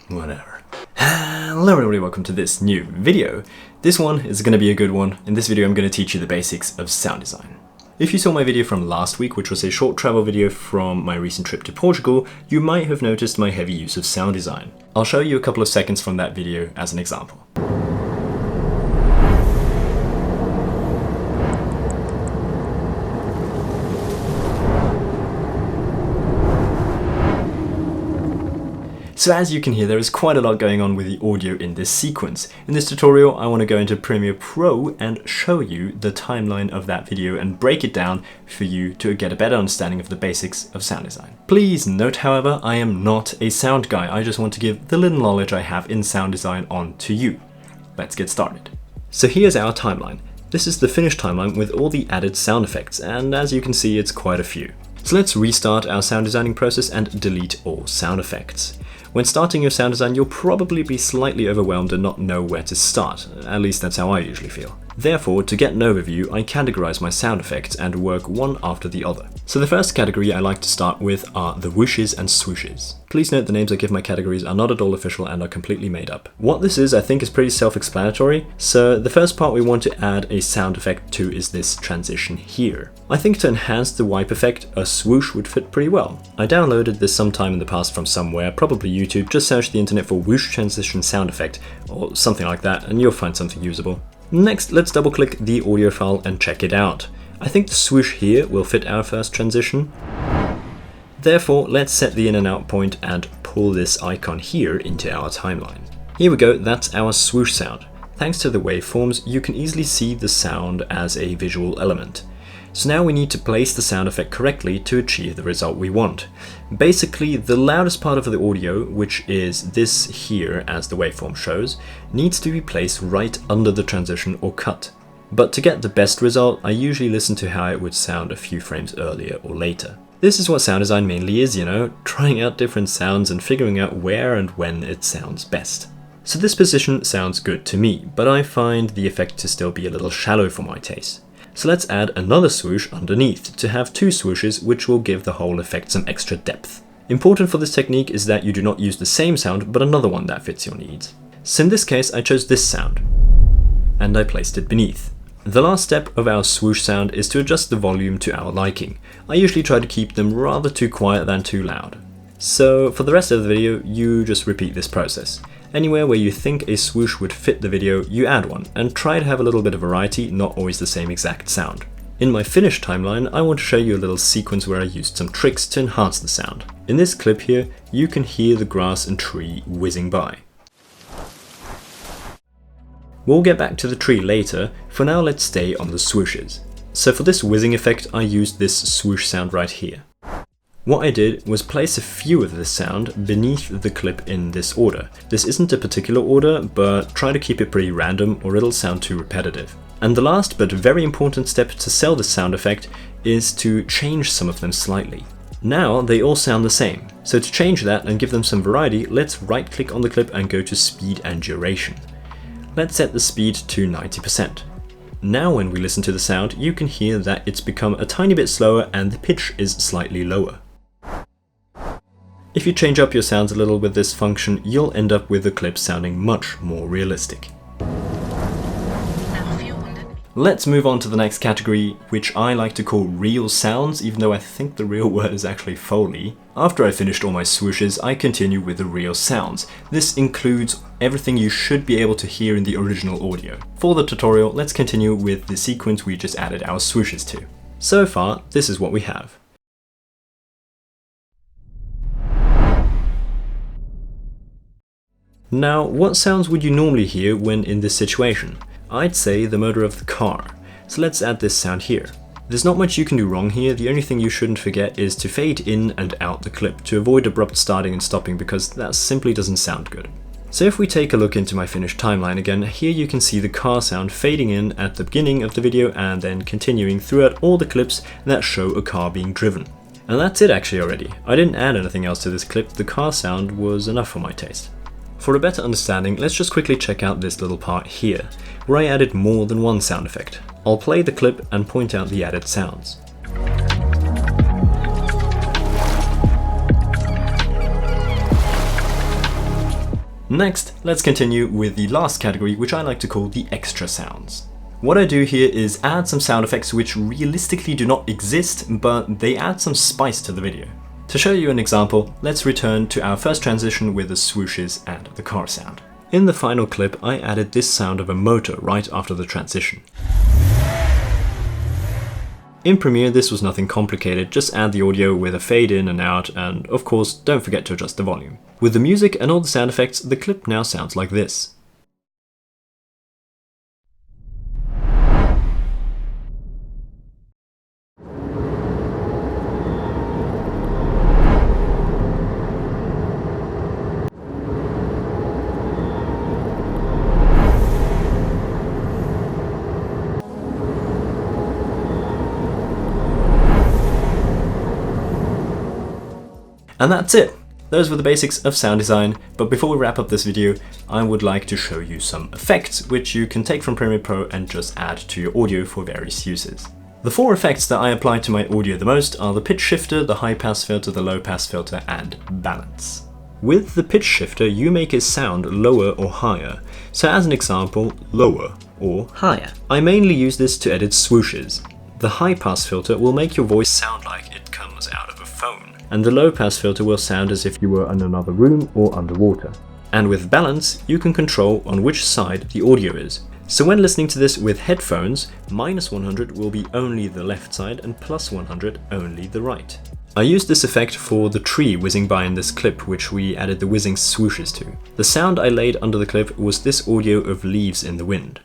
Whatever. Hello everybody, welcome to this new video. This one is going to be a good one. In this video I'm going to teach you the basics of sound design. If you saw my video from last week, which was a short travel video from my recent trip to Portugal, you might have noticed my heavy use of sound design. I'll show you a couple of seconds from that video as an example. So as you can hear, there is quite a lot going on with the audio in this sequence. In this tutorial, I want to go into Premiere Pro and show you the timeline of that video and break it down for you to get a better understanding of the basics of sound design. Please note, however, I am not a sound guy. I just want to give the little knowledge I have in sound design on to you. Let's get started. So here's our timeline. This is the finished timeline with all the added sound effects, and as you can see, it's quite a few. So let's restart our sound designing process and delete all sound effects. When starting your sound design, you'll probably be slightly overwhelmed and not know where to start. At least that's how I usually feel. Therefore, to get an overview, I categorize my sound effects and work one after the other. So the first category I like to start with are the whooshes and swooshes. Please note the names I give my categories are not at all official and are completely made up. What this is, I think, is pretty self-explanatory. So the first part we want to add a sound effect to is this transition here. I think to enhance the wipe effect, a swoosh would fit pretty well. I downloaded this sometime in the past from somewhere, probably YouTube. Just search the internet for whoosh transition sound effect or something like that and you'll find something usable. Next, let's double click the audio file and check it out. I think the swoosh here will fit our first transition. Therefore, let's set the in and out point and pull this icon here into our timeline. Here we go, that's our swoosh sound. Thanks to the waveforms, you can easily see the sound as a visual element. So now we need to place the sound effect correctly to achieve the result we want. Basically, the loudest part of the audio, which is this here as the waveform shows, needs to be placed right under the transition or cut. But to get the best result, I usually listen to how it would sound a few frames earlier or later. This is what sound design mainly is, trying out different sounds and figuring out where and when it sounds best. So this position sounds good to me, but I find the effect to still be a little shallow for my taste. So let's add another swoosh underneath to have two swooshes, which will give the whole effect some extra depth. Important for this technique is that you do not use the same sound, but another one that fits your needs. So in this case, I chose this sound, and I placed it beneath. The last step of our swoosh sound is to adjust the volume to our liking. I usually try to keep them rather too quiet than too loud. So for the rest of the video, you just repeat this process. Anywhere where you think a swoosh would fit the video, you add one, and try to have a little bit of variety, not always the same exact sound. In my finished timeline, I want to show you a little sequence where I used some tricks to enhance the sound. In this clip here, you can hear the grass and tree whizzing by. We'll get back to the tree later, for now let's stay on the swooshes. So for this whizzing effect, I used this swoosh sound right here. What I did was place a few of this sound beneath the clip in this order. This isn't a particular order, but try to keep it pretty random or it'll sound too repetitive. And the last but very important step to sell this sound effect is to change some of them slightly. Now they all sound the same, so to change that and give them some variety, let's right click on the clip and go to speed and duration. Let's set the speed to 90%. Now when we listen to the sound, you can hear that it's become a tiny bit slower and the pitch is slightly lower. If you change up your sounds a little with this function, you'll end up with the clip sounding much more realistic. Let's move on to the next category, which I like to call real sounds, even though I think the real word is actually Foley. After I finished all my swooshes, I continue with the real sounds. This includes everything you should be able to hear in the original audio. For the tutorial, let's continue with the sequence we just added our swooshes to. So far, this is what we have. Now, what sounds would you normally hear when in this situation? I'd say the motor of the car. So let's add this sound here. There's not much you can do wrong here. The only thing you shouldn't forget is to fade in and out the clip to avoid abrupt starting and stopping, because that simply doesn't sound good. So if we take a look into my finished timeline again, here you can see the car sound fading in at the beginning of the video and then continuing throughout all the clips that show a car being driven. And that's it actually already. I didn't add anything else to this clip. The car sound was enough for my taste. For a better understanding, let's just quickly check out this little part here, where I added more than one sound effect. I'll play the clip and point out the added sounds. Next, let's continue with the last category, which I like to call the extra sounds. What I do here is add some sound effects which realistically do not exist, but they add some spice to the video. To show you an example, let's return to our first transition with the swooshes and the car sound. In the final clip, I added this sound of a motor right after the transition. In Premiere, this was nothing complicated, just add the audio with a fade in and out, and of course, don't forget to adjust the volume. With the music and all the sound effects, the clip now sounds like this. And that's it! Those were the basics of sound design, but before we wrap up this video, I would like to show you some effects which you can take from Premiere Pro and just add to your audio for various uses. The 4 effects that I apply to my audio the most are the pitch shifter, the high pass filter, the low pass filter, and balance. With the pitch shifter, you make a sound lower or higher. So as an example, lower or higher. I mainly use this to edit swooshes. The high pass filter will make your voice sound like it comes out of a phone. And the low pass filter will sound as if you were in another room or underwater. And with balance, you can control on which side the audio is. So when listening to this with headphones, -100 will be only the left side and +100 only the right. I used this effect for the tree whizzing by in this clip, which we added the whizzing swooshes to. The sound I laid under the clip was this audio of leaves in the wind.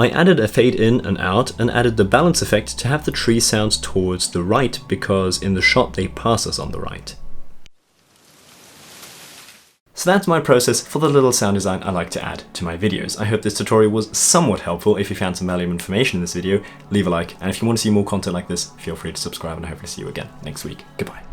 I added a fade in and out and added the balance effect to have the tree sounds towards the right because in the shot they pass us on the right. So that's my process for the little sound design I like to add to my videos. I hope this tutorial was somewhat helpful. If you found some valuable information in this video, leave a like, and if you want to see more content like this, feel free to subscribe, and I hope to see you again next week. Goodbye.